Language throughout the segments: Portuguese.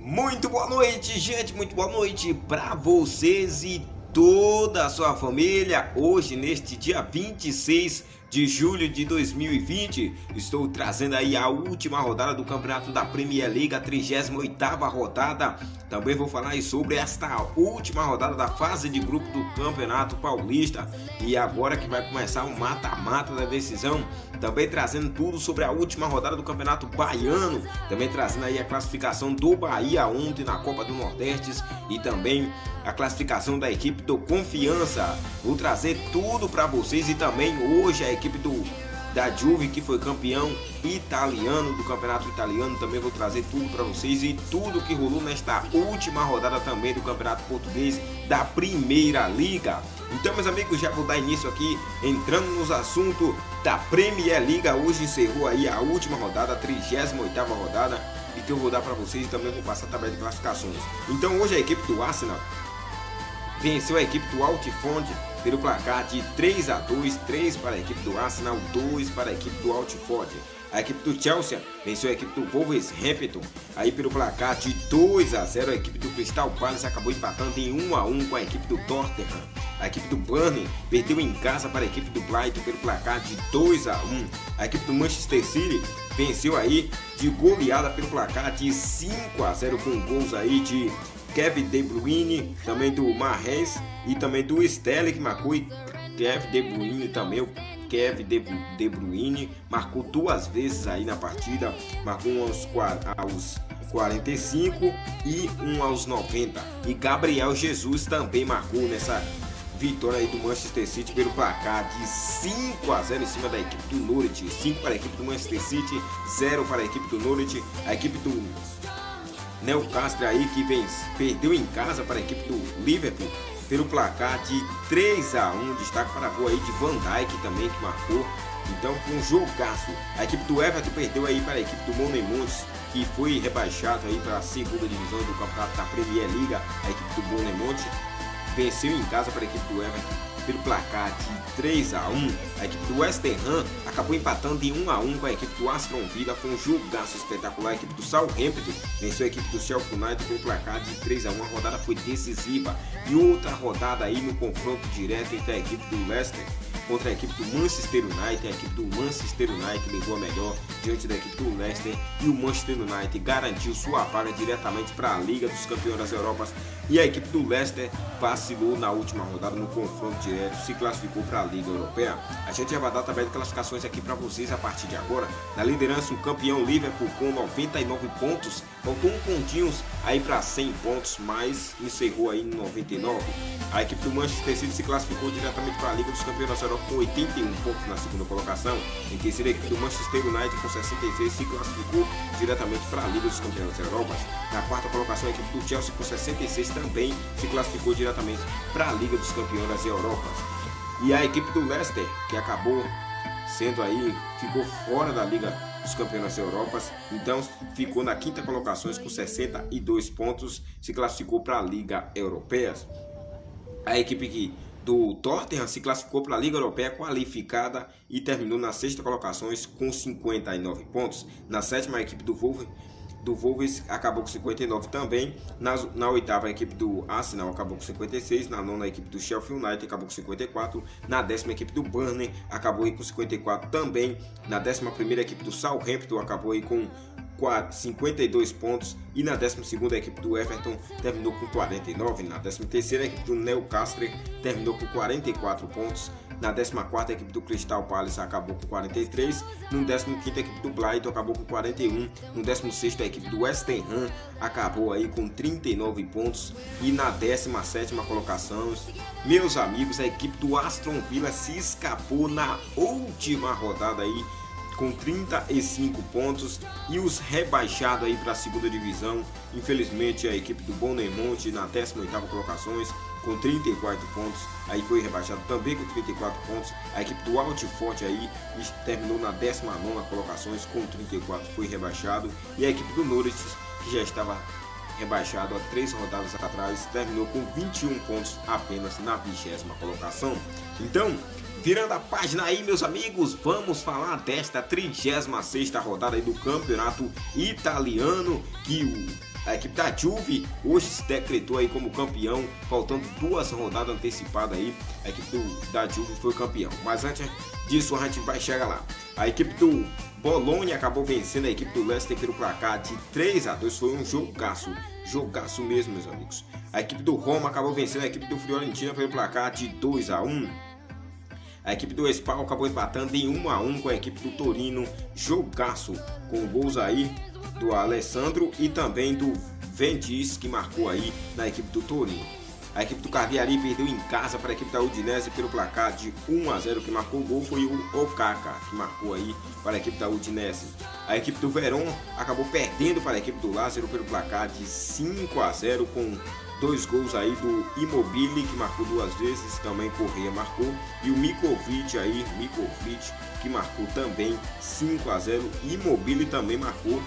Muito boa noite, gente, muito boa noite para vocês e toda a sua família. Hoje, neste dia 26 de julho de 2020, estou trazendo aí a última rodada do Campeonato da Premier League, a 38ª rodada. Também vou falar aí sobre esta última rodada da fase de grupo do Campeonato Paulista. E agora que vai começar o mata-mata da decisão, também trazendo tudo sobre a última rodada do Campeonato Baiano, também trazendo aí a classificação do Bahia ontem na Copa do Nordeste e também a classificação da equipe do Confiança. Vou trazer tudo para vocês e também hoje a equipe da Juve, que foi campeão italiano do Campeonato Italiano, também vou trazer tudo para vocês e tudo que rolou nesta última rodada também do Campeonato Português da Primeira Liga. Então, meus amigos, já vou dar início aqui entrando nos assuntos da Premier League. Hoje encerrou aí a última rodada, a 38ª rodada, e que eu vou dar para vocês e também vou passar a tabela de classificações. Então, hoje a equipe do Arsenal venceu a equipe do Watford pelo placar de 3-2, 3 para a equipe do Arsenal, 2 para a equipe do Watford. A equipe do Chelsea venceu a equipe do Wolverhampton aí pelo placar de 2-0. A equipe do Crystal Palace acabou empatando em 1-1 com a equipe do Tottenham. A equipe do Burnley perdeu em casa para a equipe do Brighton pelo placar de 2-1. A equipe do Manchester City venceu aí de goleada pelo placar de 5-0 com gols aí de Kevin De Bruyne, também do Mahrez e também do Sterling, que marcou, e Kevin De Bruyne também, o Kevin De Bruyne marcou duas vezes aí na partida, marcou um aos 45 e um aos 90. E Gabriel Jesus também marcou nessa vitória aí do Manchester City pelo placar de 5-0 em cima da equipe do Norwich. 5 para a equipe do Manchester City, 0 para a equipe do Norwich. A equipe do Newcastle aí que perdeu em casa para a equipe do Liverpool pelo placar de 3-1. Destaque para a gol aí de Van Dijk também, que marcou. Então, com um jogaço. A equipe do Everton perdeu aí para a equipe do Bournemouth, que foi rebaixado aí para a segunda divisão do Campeonato da Premier League. A equipe do Bournemouth venceu em casa para a equipe do Everton pelo placar de 3-1. A equipe do West Ham acabou empatando em 1-1 com a equipe do Aston Villa. Foi um jogaço espetacular. A equipe do Southampton venceu a equipe do Sheffield United pelo placar de 3-1. A rodada foi decisiva. E outra rodada aí no confronto direto entre a equipe do Leicester contra a equipe do Manchester United. A equipe do Manchester United levou a melhor diante da equipe do Leicester e o Manchester United garantiu sua vaga diretamente para a Liga dos Campeões das Europas. E a equipe do Leicester vacilou na última rodada no confronto direto, se classificou para a Liga Europeia. A gente já vai dar a tabela de classificações aqui para vocês a partir de agora. Na liderança, o campeão Liverpool com 99 pontos, faltou um pontinho aí para 100 pontos, mas encerrou aí em 99. A equipe do Manchester City se classificou diretamente para a Liga dos Campeões da Europa com 81 pontos na segunda colocação. Em terceira, a equipe do Manchester United com 66 se classificou diretamente para a Liga dos Campeões da Europa. Na quarta colocação, a equipe do Chelsea com 66 também se classificou diretamente para a Liga dos Campeões das Europas. E a equipe do Leicester, que acabou sendo aí, ficou fora da Liga dos Campeões das Europas, então ficou na quinta colocação com 62 pontos, se classificou para a Liga Europeia. A equipe do Tottenham se classificou para a Liga Europeia qualificada e terminou na sexta colocação com 59 pontos. Na sétima, a equipe do Wolves acabou com 59 também. Na oitava, a equipe do Arsenal acabou com 56. Na nona, a equipe do Sheffield United acabou com 54. Na décima, a equipe do Burnley acabou aí com 54 também. Na décima primeira, a equipe do Southampton acabou aí com 52 pontos. E na 12ª, a equipe do Everton terminou com 49. Na 13ª, a equipe do Newcastle terminou com 44 pontos. Na 14ª, a equipe do Crystal Palace acabou com 43. No 15º, a equipe do Brighton acabou com 41. No 16º, a equipe do West Ham acabou aí com 39 pontos. E na 17ª colocação, meus amigos, a equipe do Aston Villa se escapou na última rodada aí com 35 pontos. E os rebaixados aí para a segunda divisão, infelizmente, a equipe do Bournemouth na 18ª colocações com 34 pontos, aí foi rebaixado também com 34 pontos. A equipe do Watford aí terminou na 19ª colocações com 34, foi rebaixado. E a equipe do Norwich, que já estava rebaixado há 3 rodadas atrás, terminou com 21 pontos apenas na 20ª colocação. Então, virando a página aí, meus amigos, vamos falar desta 36ª rodada aí do Campeonato Italiano, que A equipe da Juve hoje se decretou aí como campeão, faltando 2 rodadas antecipadas aí. A equipe da Juve foi campeão. Mas antes disso a gente vai chegar lá. A equipe do Bologna acabou vencendo a equipe do Leicester pelo placar de 3-2. Foi um jogaço mesmo, meus amigos. A equipe do Roma acabou vencendo a equipe do Fiorentina pelo placar de 2-1. A equipe do Spal acabou empatando em 1-1 com a equipe do Torino. Jogaço, com gols aí do Alessandro e também do Vendiz, que marcou aí na equipe do Torino. A equipe do Cagliari perdeu em casa para a equipe da Udinese pelo placar de 1-0. Que marcou o gol foi o Okaka, que marcou aí para a equipe da Udinese. A equipe do Verón acabou perdendo para a equipe do Lázaro pelo placar de 5-0 com 2 gols aí do Immobile, que marcou 2 vezes, também Correa marcou, e o Mikovic que marcou também 5-0. Immobile também marcou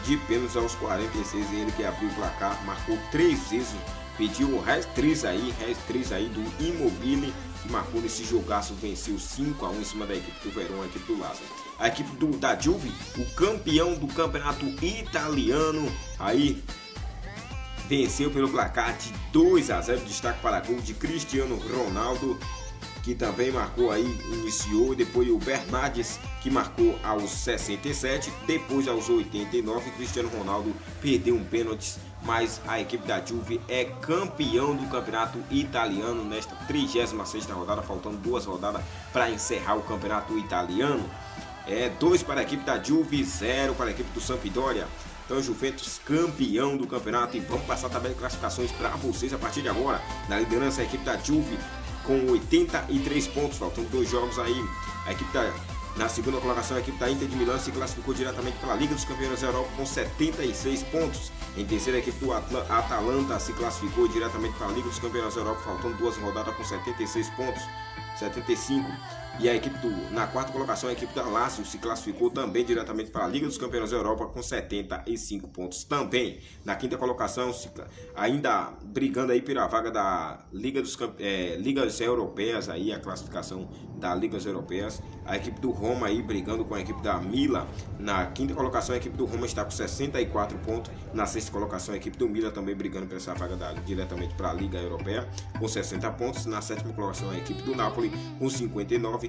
de pênaltis aos 46, ele que abriu o placar, marcou 3 vezes, pediu o hat-trick aí do Immobile, que marcou nesse jogaço, venceu 5-1 em cima da equipe do Verón, a equipe do Lázaro. A equipe da Juve, o campeão do campeonato italiano, aí venceu pelo placar de 2-0, destaque para gol de Cristiano Ronaldo, que também marcou aí, iniciou, depois o Bernardes, que marcou aos 67, depois aos 89, Cristiano Ronaldo perdeu um pênalti, mas a equipe da Juve é campeão do campeonato italiano nesta 36ª rodada, faltando 2 rodadas para encerrar o campeonato italiano. 2 para a equipe da Juve, 0 para a equipe do Sampdoria. Então, Juventus campeão do campeonato. E vamos passar a tabela de classificações para vocês a partir de agora. Na liderança, a equipe da Juve com 83 pontos, faltando 2 jogos aí. A equipe na segunda colocação, a equipe da Inter de Milão se classificou diretamente para a Liga dos Campeões da Europa com 76 pontos. Em terceira, a equipe do Atalanta se classificou diretamente para a Liga dos Campeões da Europa, faltando 2 rodadas com 76 pontos. 75. E a equipe na quarta colocação, a equipe da Lazio se classificou também diretamente para a Liga dos Campeões da Europa com 75 pontos também. Na quinta colocação, ainda brigando aí pela vaga da Ligas Europeias, aí a classificação das Ligas Europeias, a equipe do Roma aí brigando com a equipe da Milan. Na quinta colocação, a equipe do Roma está com 64 pontos. Na sexta colocação, a equipe do Milan também brigando por essa vaga diretamente para a Liga Europeia com 60 pontos. Na sétima colocação, a equipe do Napoli com 59.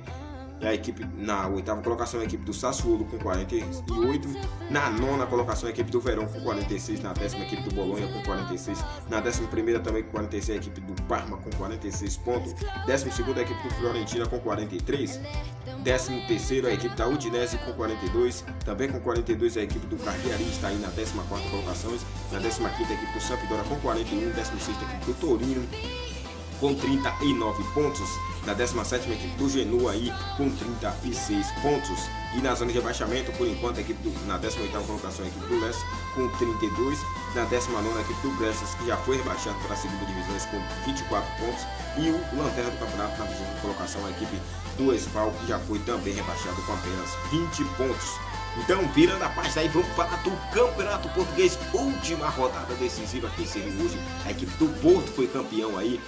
E a equipe na oitava colocação, a equipe do Sassuolo com 48. Na nona colocação, a equipe do Verón com 46. Na décima, a equipe do Bolonha com 46. Na 11ª também com 46, a equipe do Parma com 46 pontos. 12ª, a equipe do Fiorentina com 43. 13º, a equipe da Udinese com 42. Também com 42, a equipe do Cagliari está aí na 14ª colocação. Na 15ª, a equipe do Sampdoria com 41. 16ª, a equipe do Torino com 39 pontos. Na 17ª, equipe do Genoa aí com 36 pontos. E na zona de rebaixamento, por enquanto, a equipe na 18ª colocação, a equipe do Leicester com 32. Na 19ª, a equipe do Brescia, que já foi rebaixado para a segunda divisão com 24 pontos. E o lanterna do campeonato na 20ª colocação, a equipe do Spal, que já foi também rebaixado com apenas 20 pontos. Então, virando a página aí, vamos falar do Campeonato Português. Última rodada decisiva que encerrou hoje. A equipe do Porto foi campeão aí.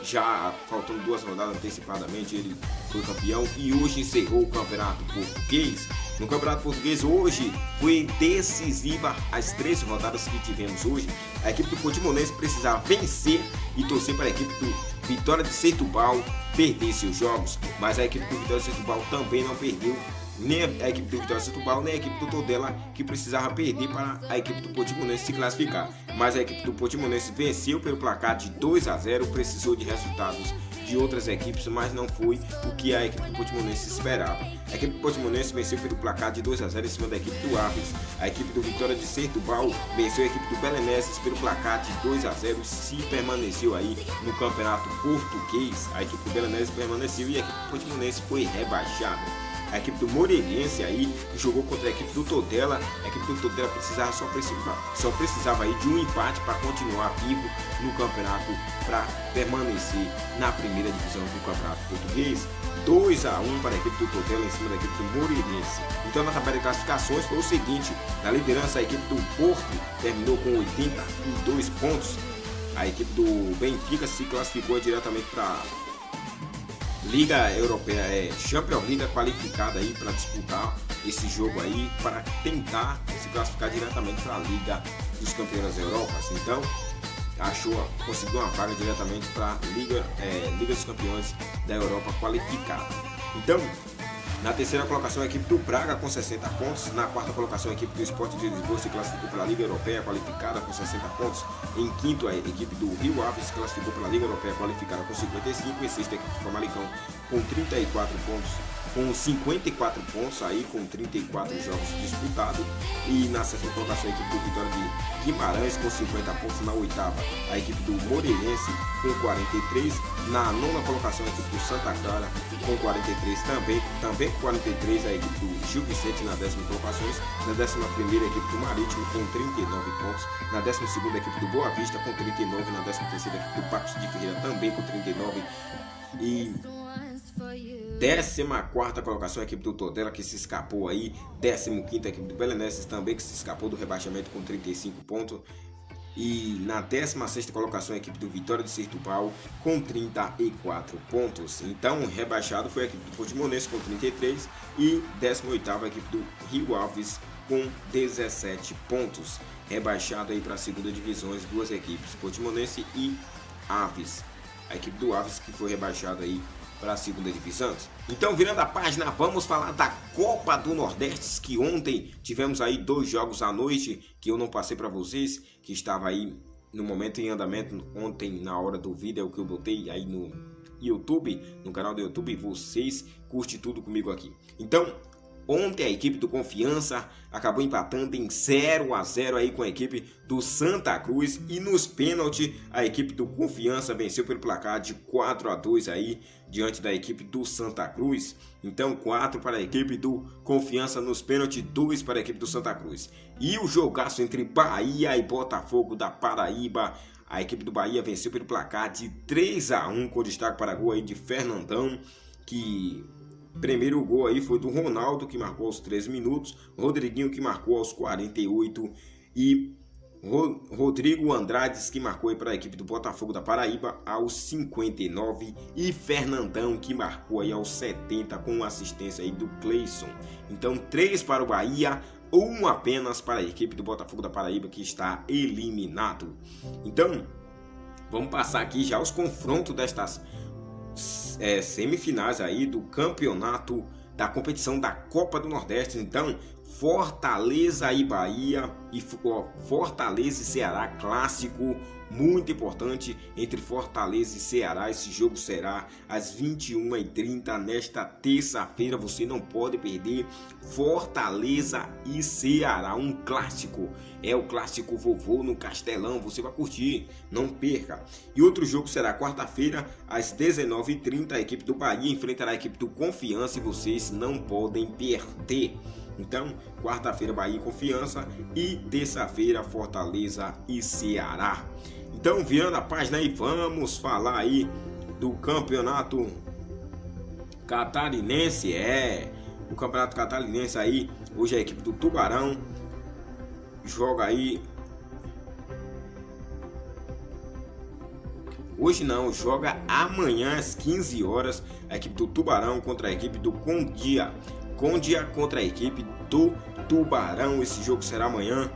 Já faltando 2 rodadas antecipadamente, ele foi campeão e hoje encerrou o Campeonato Português. No Campeonato Português hoje foi decisiva as 3 rodadas que tivemos hoje. A equipe do Portimonense precisava vencer e torcer para a equipe do Vitória de Setúbal perder seus jogos, mas a equipe do Vitória de Setúbal também não perdeu. Nem a equipe do Vitória de Setúbal, nem a equipe do Tondela, que precisava perder para a equipe do Portimonense se classificar. Mas a equipe do Portimonense venceu pelo placar de 2-0, precisou de resultados de outras equipes, mas não foi o que a equipe do Portimonense esperava. A equipe do Portimonense venceu pelo placar de 2-0 em cima da equipe do Aves. A equipe do Vitória de Setúbal venceu a equipe do Belenenses pelo placar de 2-0 e se permaneceu aí no Campeonato Português. A equipe do Belenenses permaneceu e a equipe do Portimonense foi rebaixada. A equipe do Moreirense aí, que jogou contra a equipe do Tondela. A equipe do Tondela só precisava aí de um empate para continuar vivo no campeonato, para permanecer na primeira divisão do Campeonato Português. 2-1 para a equipe do Tondela em cima da equipe do Moreirense. Então, na tabela de classificações foi o seguinte: na liderança, a equipe do Porto terminou com 82 pontos. A equipe do Benfica se classificou diretamente para Liga Europeia, Champions League, qualificada aí para disputar esse jogo aí, para tentar se classificar diretamente para a Liga dos Campeões da Europa. Então, conseguiu uma vaga diretamente para a Liga dos Campeões da Europa qualificada. Então, na terceira colocação, a equipe do Braga com 60 pontos. Na quarta colocação, a equipe do Sport de Lisboa se classificou pela Liga Europeia qualificada com 60 pontos. Em quinto, a equipe do Rio Ave se classificou pela Liga Europeia qualificada com 55. Em sexta, a equipe do Famalicão com 34 pontos. Com 54 pontos aí, com 34 jogos disputados. E na sétima colocação, a equipe do Vitória de Guimarães com 50 pontos. Na oitava, a equipe do Moreirense com 43. Na nona colocação, a equipe do Santa Clara com 43 também com 43, a equipe do Gil Vicente na décima colocação. Na 11ª, a equipe do Marítimo com 39 pontos. Na 12ª, a equipe do Boa Vista com 39. Na 13ª, a equipe do Pacos de Ferreira também com 39. E 14ª colocação, a equipe do Tondela que se escapou aí. 15ª, a equipe do Belenenses também que se escapou do rebaixamento com 35 pontos. E na 16ª colocação, a equipe do Vitória de Setúbal com 34 pontos. Então, rebaixado foi a equipe do Portimonense com 33 e 18ª, a equipe do Rio Aves com 17 pontos. Rebaixado aí para a segunda divisão as duas equipes, Portimonense e Aves. A equipe do Aves que foi rebaixada aí para a segunda divisão. Então, virando a página, vamos falar da Copa do Nordeste, que ontem tivemos aí 2 jogos à noite, que eu não passei para vocês, que estava aí no momento em andamento ontem na hora do vídeo, que eu botei aí no YouTube, no canal do YouTube, vocês curtem tudo comigo aqui. Então, ontem a equipe do Confiança acabou empatando em 0-0 aí com a equipe do Santa Cruz, e nos pênaltis a equipe do Confiança venceu pelo placar de 4-2 aí diante da equipe do Santa Cruz. Então 4 para a equipe do Confiança nos pênaltis, 2 para a equipe do Santa Cruz. E o jogaço entre Bahia e Botafogo da Paraíba, a equipe do Bahia venceu pelo placar de 3-1 com destaque para gol aí de Fernandão, que primeiro gol aí foi do Ronaldo, que marcou aos 13 minutos, Rodriguinho que marcou aos 48 e Rodrigo Andrades que marcou aí para a equipe do Botafogo da Paraíba aos 59 e Fernandão que marcou aí aos 70 com assistência aí do Cleison. Então 3 para o Bahia, 1 apenas para a equipe do Botafogo da Paraíba, que está eliminado. Então vamos passar aqui já os confrontos destas semifinais aí do campeonato da competição da Copa do Nordeste. Então Fortaleza e Bahia e Fortaleza e Ceará, clássico muito importante entre Fortaleza e Ceará. Esse jogo será às 21h30 nesta terça-feira, você não pode perder. Fortaleza e Ceará, um clássico, é o clássico vovô no Castelão, você vai curtir, não perca. E outro jogo será quarta-feira às 19h30, a equipe do Bahia enfrentará a equipe do Confiança e vocês não podem perder. Então, quarta-feira Bahia e Confiança e terça-feira Fortaleza e Ceará. Então, virando a página aí, vamos falar aí do campeonato catarinense. O campeonato catarinense aí, hoje a equipe do Tubarão joga aí. Hoje não, joga amanhã às 15 horas a equipe do Tubarão contra a equipe do Condia contra a equipe do Tubarão. Esse jogo será amanhã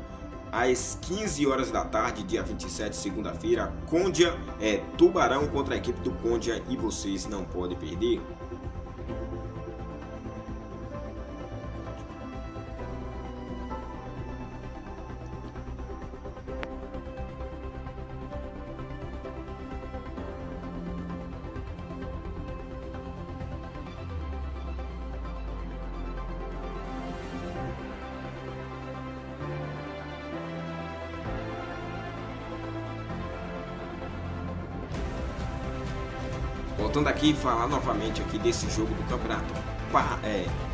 às 15 horas da tarde, dia 27, segunda-feira. Tubarão contra a equipe do Condia e vocês não podem perder. Voltando aqui, falar novamente aqui desse jogo do campeonato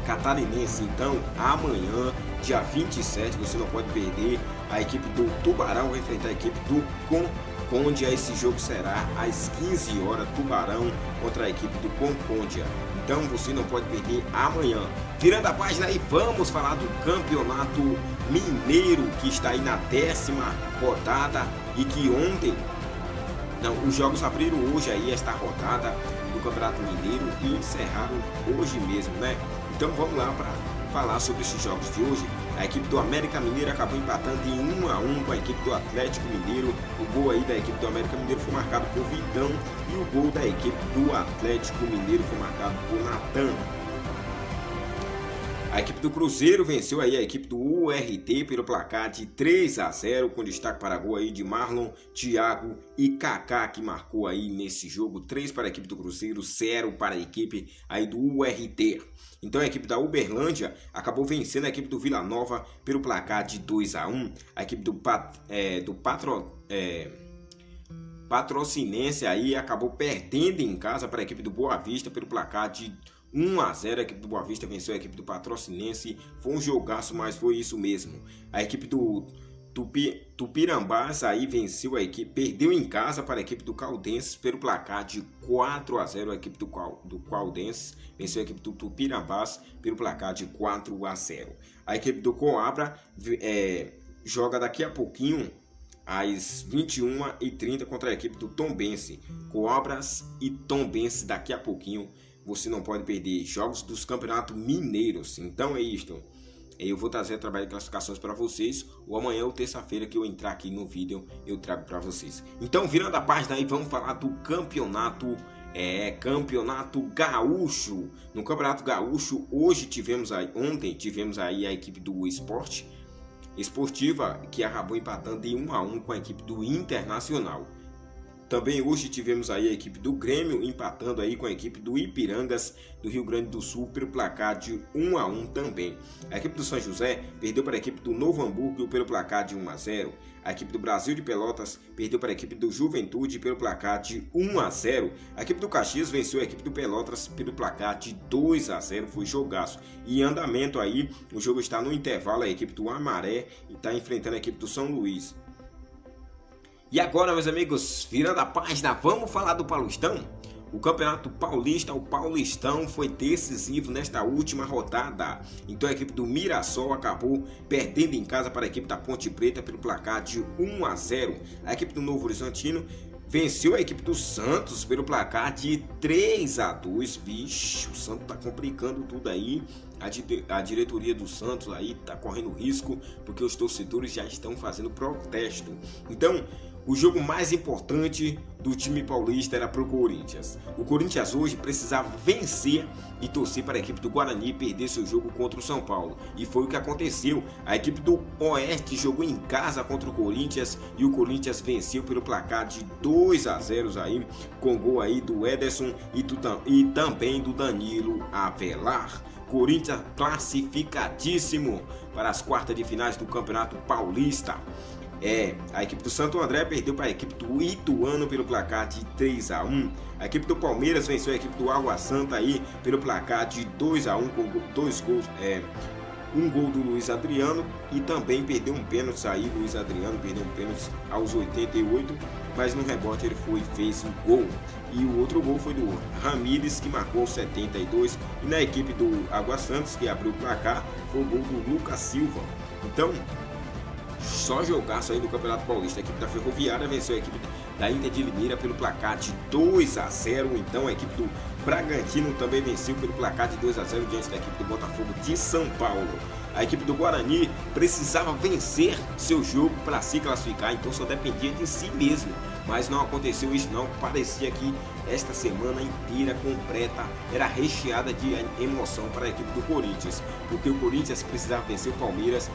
catarinense. Então, amanhã, dia 27, você não pode perder. A equipe do Tubarão vai enfrentar a equipe do Concondia. Esse jogo será às 15 horas, Tubarão contra a equipe do Concondia. Então, você não pode perder amanhã. Virando a página aí, vamos falar do Campeonato Mineiro, que está aí na 10ª rodada e que ontem... os jogos abriram hoje aí esta rodada do Campeonato Mineiro e encerraram hoje mesmo, né? Então vamos lá para falar sobre esses jogos de hoje. A equipe do América Mineiro acabou empatando em 1-1 com a equipe do Atlético Mineiro. O gol aí da equipe do América Mineiro foi marcado por Vitão e o gol da equipe do Atlético Mineiro foi marcado por Natan. A equipe do Cruzeiro venceu aí a equipe do URT pelo placar de 3-0, com destaque para gol aí de Marlon, Thiago e Kaká, que marcou aí nesse jogo. 3 para a equipe do Cruzeiro, 0 para a equipe aí do URT. Então a equipe da Uberlândia acabou vencendo a equipe do Vila Nova pelo placar de 2-1. A equipe do Patrocinense aí acabou perdendo em casa para a equipe do Boa Vista pelo placar de 1-0. A equipe do Boa Vista venceu a equipe do Patrocinense. Foi um jogaço, mas foi isso mesmo. A equipe do Tupirambás aí venceu a equipe, perdeu em casa para a equipe do Caldenses pelo placar de 4-0. A equipe do Caldenses venceu a equipe do Tupirambás pelo placar de 4-0. A equipe do Coabra joga daqui a pouquinho às 21h30 contra a equipe do Tombense. Coabras e Tombense daqui a pouquinho. Você não pode perder jogos dos campeonatos mineiros. Então é isto. Eu vou trazer trabalho de classificações para vocês. Ou amanhã ou terça-feira que eu entrar aqui no vídeo, eu trago para vocês. Então, virando a página aí, vamos falar do campeonato gaúcho. No campeonato gaúcho, ontem tivemos aí a equipe do Esportiva, que acabou empatando em 1-1 com a equipe do Internacional. Também hoje tivemos aí a equipe do Grêmio empatando aí com a equipe do Ipirangas do Rio Grande do Sul pelo placar de 1-1 também. A equipe do São José perdeu para a equipe do Novo Hamburgo pelo placar de 1-0. A equipe do Brasil de Pelotas perdeu para a equipe do Juventude pelo placar de 1-0. A equipe do Caxias venceu a equipe do Pelotas pelo placar de 2-0. Foi jogaço. E em andamento aí, o jogo está no intervalo. A equipe do Amaré está enfrentando a equipe do São Luís. E agora, meus amigos, virando a página, vamos falar do Paulistão? O Campeonato Paulista, o Paulistão foi decisivo nesta última rodada. Então a equipe do Mirassol acabou perdendo em casa para a equipe da Ponte Preta pelo placar de 1-0. A equipe do Novo Horizontino venceu a equipe do Santos pelo placar de 3-2. Vixe, o Santos tá complicando tudo aí. A diretoria do Santos aí tá correndo risco, porque os torcedores já estão fazendo protesto. Então, o jogo mais importante do time paulista era para o Corinthians. O Corinthians hoje precisava vencer e torcer para a equipe do Guarani perder seu jogo contra o São Paulo. E foi o que aconteceu. A equipe do Oeste jogou em casa contra o Corinthians e o Corinthians venceu pelo placar de 2-0 aí, com gol aí do Ederson e também do Danilo Avelar. Corinthians classificadíssimo para as quartas de finais do Campeonato Paulista. A equipe do Santo André perdeu para a equipe do Ituano pelo placar de 3-1. A equipe do Palmeiras venceu a equipe do Água Santa aí pelo placar de 2-1 com 2 gols, um gol do Luiz Adriano e também perdeu um pênalti aí. Luiz Adriano perdeu um pênalti aos 88, mas no rebote ele fez um gol. E o outro gol foi do Ramírez, que marcou aos 72. E na equipe do Água Santa, que abriu o placar, foi o gol do Lucas Silva. Então, só jogaço aí do Campeonato Paulista. A equipe da Ferroviária venceu a equipe da Inter de Limeira pelo placar de 2-0. Então a equipe do Bragantino também venceu pelo placar de 2-0 diante da equipe do Botafogo de São Paulo. A equipe do Guarani precisava vencer seu jogo para se classificar, então só dependia de si mesmo. Mas não aconteceu isso não, parecia que esta semana inteira completa era recheada de emoção para a equipe do Corinthians, porque o Corinthians precisava vencer o Palmeiras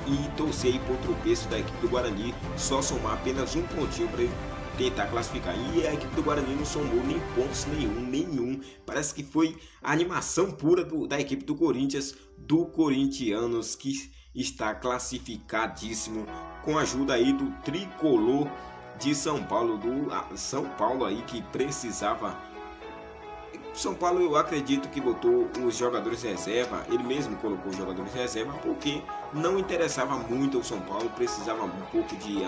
e torcer aí por tropeço da equipe do Guarani, só somar apenas um pontinho para ele tentar classificar. E a equipe do Guarani não somou nem pontos nenhum. Parece que foi a animação pura da equipe do Corinthians, do Corintianos, que está classificadíssimo com a ajuda aí do tricolor de São Paulo, do São Paulo aí que precisava. São Paulo, eu acredito que botou os jogadores reserva, ele mesmo colocou os jogadores reserva porque não interessava muito ao São Paulo, precisava um pouco de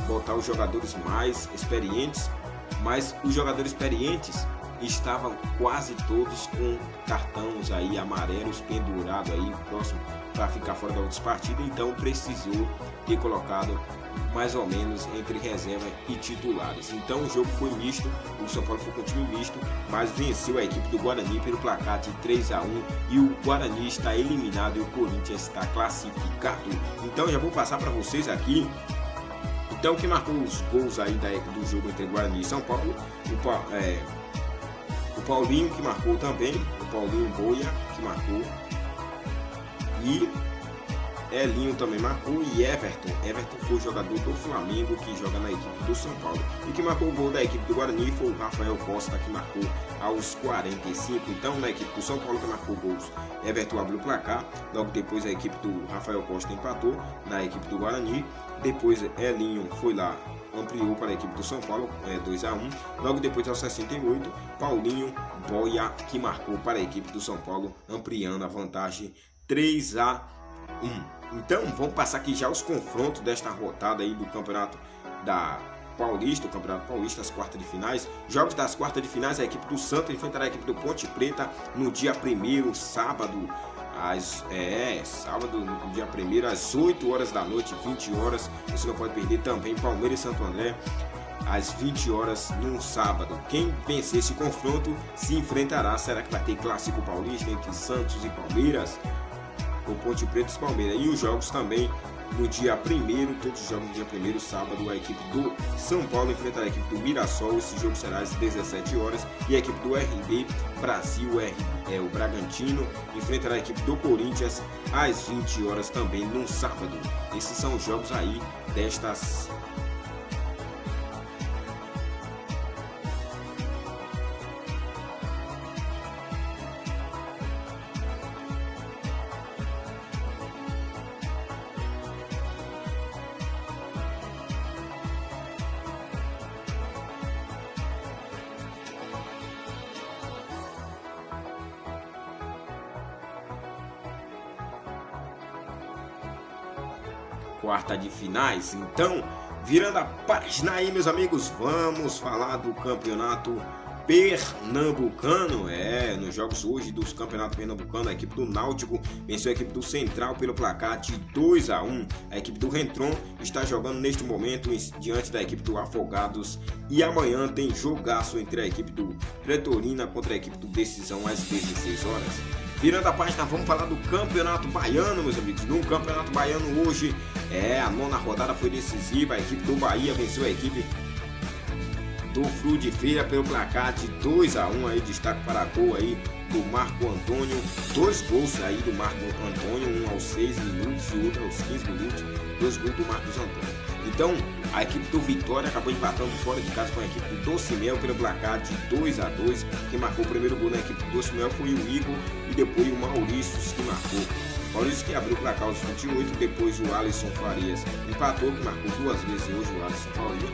botar os jogadores mais experientes, mas os jogadores experientes estavam quase todos com cartões aí amarelos pendurados aí próximo para ficar fora da outra partida, então precisou ter colocado mais ou menos entre reserva e titulares. Então o jogo foi misto, o São Paulo foi com time misto, mas venceu a equipe do Guarani pelo placar de 3-1 e o Guarani está eliminado e o Corinthians está classificado. Então já vou passar para vocês aqui. Então quem marcou os gols aí do jogo entre Guarani e São Paulo, o Paulinho que marcou também, o Paulinho Boia que marcou, e Elinho também marcou, e Everton foi jogador do Flamengo que joga na equipe do São Paulo. E que marcou o gol da equipe do Guarani foi o Rafael Costa, que marcou aos 45. Então na equipe do São Paulo que marcou gols, Everton abriu o placar, logo depois a equipe do Rafael Costa empatou na equipe do Guarani, depois Elinho foi lá, ampliou para a equipe do São Paulo, 2-1. Logo depois, aos 68, Paulinho Boia, que marcou para a equipe do São Paulo, ampliando a vantagem 3-1. Então, vamos passar aqui já os confrontos desta rodada aí do Campeonato Paulista, o Campeonato Paulista, as quartas de finais. Jogos das quartas de finais, a equipe do Santos enfrentará a equipe do Ponte Preta no dia 1º, sábado, no dia 1º, às 8 horas da noite, 20 horas. Você não pode perder também Palmeiras e Santo André, às 20 horas no sábado. Quem vencer esse confronto se enfrentará. Será que vai ter clássico paulista entre Santos e Palmeiras? O Ponte Preta e Palmeiras. E os jogos também no dia 1º, todos os jogos no dia 1º, sábado, a equipe do São Paulo enfrentará a equipe do Mirassol. Esse jogo será às 17 horas. E a equipe do RB Brasil, o Bragantino, enfrentará a equipe do Corinthians às 20 horas também no sábado. Esses são os jogos aí destas quarta de finais. Então, virando a página aí, meus amigos, vamos falar do campeonato pernambucano. Nos jogos hoje dos campeonatos pernambucanos, a equipe do Náutico venceu a equipe do Central pelo placar de 2-1. A equipe do Rentron está jogando neste momento diante da equipe do Afogados, e amanhã tem jogaço entre a equipe do Pretorina contra a equipe do Decisão às 16 horas. Virando a página, vamos falar do Campeonato Baiano, meus amigos. No Campeonato Baiano hoje, a 9ª rodada foi decisiva. A equipe do Bahia venceu a equipe do Flu de Feira pelo placar de 2-1. Aí destaque para gol aí do Marco Antônio. 2 gols aí do Marco Antônio, um aos 6 minutos e outro aos 15 minutos. 2 gols do Marcos Antônio. Então, a equipe do Vitória acabou empatando fora de casa com a equipe do Docimel pelo placar de 2-2. Quem marcou o primeiro gol na equipe do Docimel foi o Igor e depois o Maurício que marcou. Maurício que abriu o placar aos 28, depois o Alisson Farias empatou, que marcou 2 vezes hoje o Alisson Farias.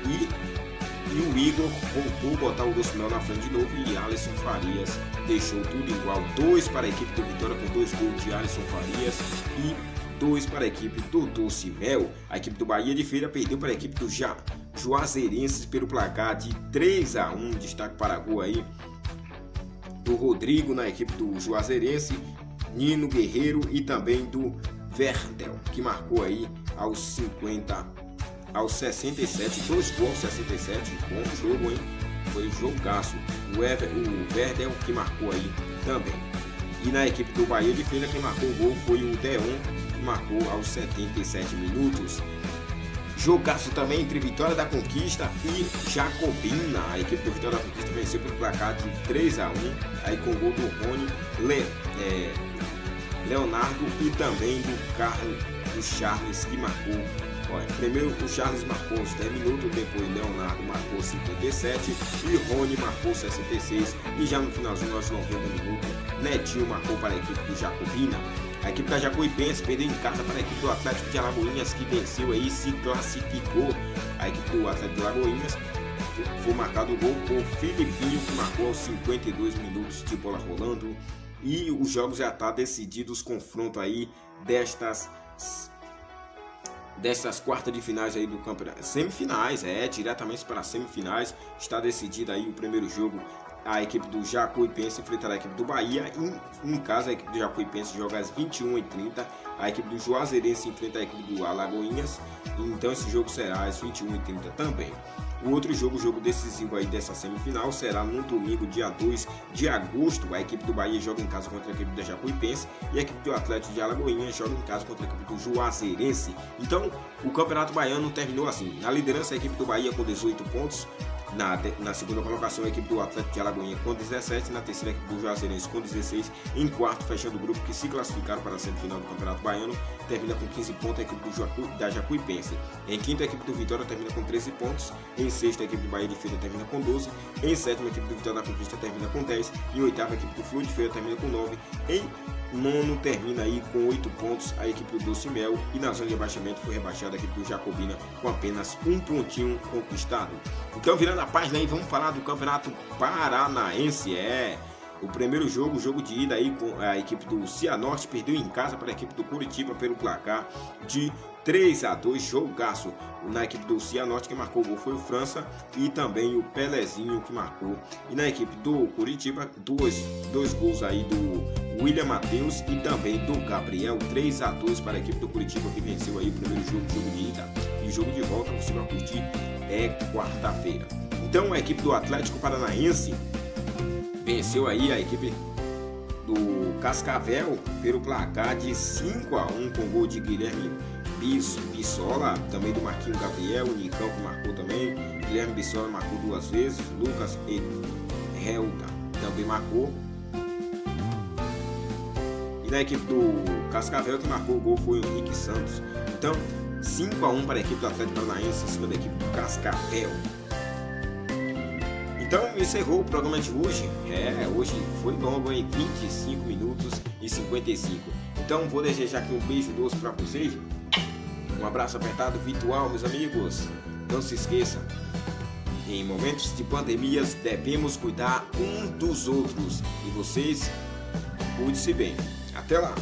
E o Igor voltou a botar o Docimel na frente de novo, e Alisson Farias deixou tudo igual. 2 para a equipe do Vitória com 2 gols de Alisson Farias e 2 para a equipe do Docimel. A equipe do Bahia de Feira perdeu para a equipe do Juazeirense pelo placar de 3-1. Destaque para gol aí do Rodrigo na equipe do Juazeirense, Nino Guerreiro e também do Verdel, que marcou aí aos 67, 2 gols aos 67, bom jogo, hein? Foi jogaço. O Verdel que marcou aí também. E na equipe do Bahia de Feira, quem marcou o gol foi o Deon, que marcou aos 77 minutos. Jogaço também entre Vitória da Conquista e Jacobina. A equipe do Vitória da Conquista venceu pelo placar de 3-1, aí com o gol do Rony, Leonardo e também do Charles, que marcou. Primeiro o Charles marcou aos 10 minutos, depois Leonardo marcou 57 e Rony marcou 66, e já no finalzinho aos 90 minutos, Netinho marcou para a equipe do Jacobina. A equipe da Jacuipense perdeu em casa para a equipe do Atlético de Alagoinhas, que venceu aí e se classificou. A equipe do Atlético de Alagoinhas foi marcado o gol por Filipinho, que marcou aos 52 minutos de bola rolando. E os jogos já estão decididos, confronto aí destas quartas de finais aí do campeonato. Semifinais, diretamente para as semifinais. Está decidido aí o primeiro jogo a equipe do Jacuipense enfrentará a equipe do Bahia. Em casa, a equipe do Jacuipense joga às 21h30. A equipe do Juazeirense enfrenta a equipe do Alagoinhas. Então esse jogo será às 21h30 também. O outro jogo, o jogo decisivo aí dessa semifinal, será no domingo, dia 2 de agosto. A equipe do Bahia joga em casa contra a equipe da Jacuipense e a equipe do Atlético de Alagoinhas joga em casa contra a equipe do Juazeirense. Então, o Campeonato Baiano terminou assim. Na liderança, a equipe do Bahia com 18 pontos. Na segunda colocação, a equipe do Atlético de Alagoinhas com 17, na terceira, a equipe do Juazeirense com 16, em quarto, fechando o grupo que se classificaram para a semifinal do Campeonato Baiano, termina com 15 pontos a equipe da Jacuipense. Em quinto, a equipe do Vitória termina com 13 pontos, em sexto, a equipe do Bahia de Feira termina com 12, em sétimo, a equipe do Vitória da Conquista termina com 10, em oitavo, a equipe do Flor de Feira termina com 9, em nono termina aí com 8 pontos a equipe do Doce Mel, e na zona de rebaixamento foi rebaixada a equipe do Jacobina com apenas um pontinho conquistado. Então, virando a página aí, vamos falar do Campeonato Paranaense. O primeiro jogo, o jogo de ida aí com a equipe do Cianorte, perdeu em casa para a equipe do Curitiba pelo placar de 3-2, jogaço. Na equipe do Cianorte, quem marcou o gol foi o França e também o Pelezinho que marcou. E na equipe do Curitiba, dois gols aí do William Matheus e também do Gabriel, 3-2 para a equipe do Curitiba, que venceu aí o primeiro jogo de ida. E o jogo de volta, você vai curtir, é quarta-feira. Então, a equipe do Atlético Paranaense venceu aí a equipe do Cascavel pelo placar de 5-1 com gol de Guilherme Bissola, também do Marquinhos Gabriel, o Nicão que marcou também, Guilherme Bissola marcou 2 vezes, Lucas Helda também marcou. E na equipe do Cascavel, que marcou o gol foi o Henrique Santos. Então, 5-1 para a equipe do Atlético Paranaense em cima da equipe do Cascavel. Então, encerrou o programa de hoje. Hoje foi longo, em 25 minutos e 55. Então, vou desejar aqui um beijo doce para vocês. Um abraço apertado virtual, meus amigos. Não se esqueça, em momentos de pandemias devemos cuidar um dos outros. E vocês, cuide-se bem. Até lá!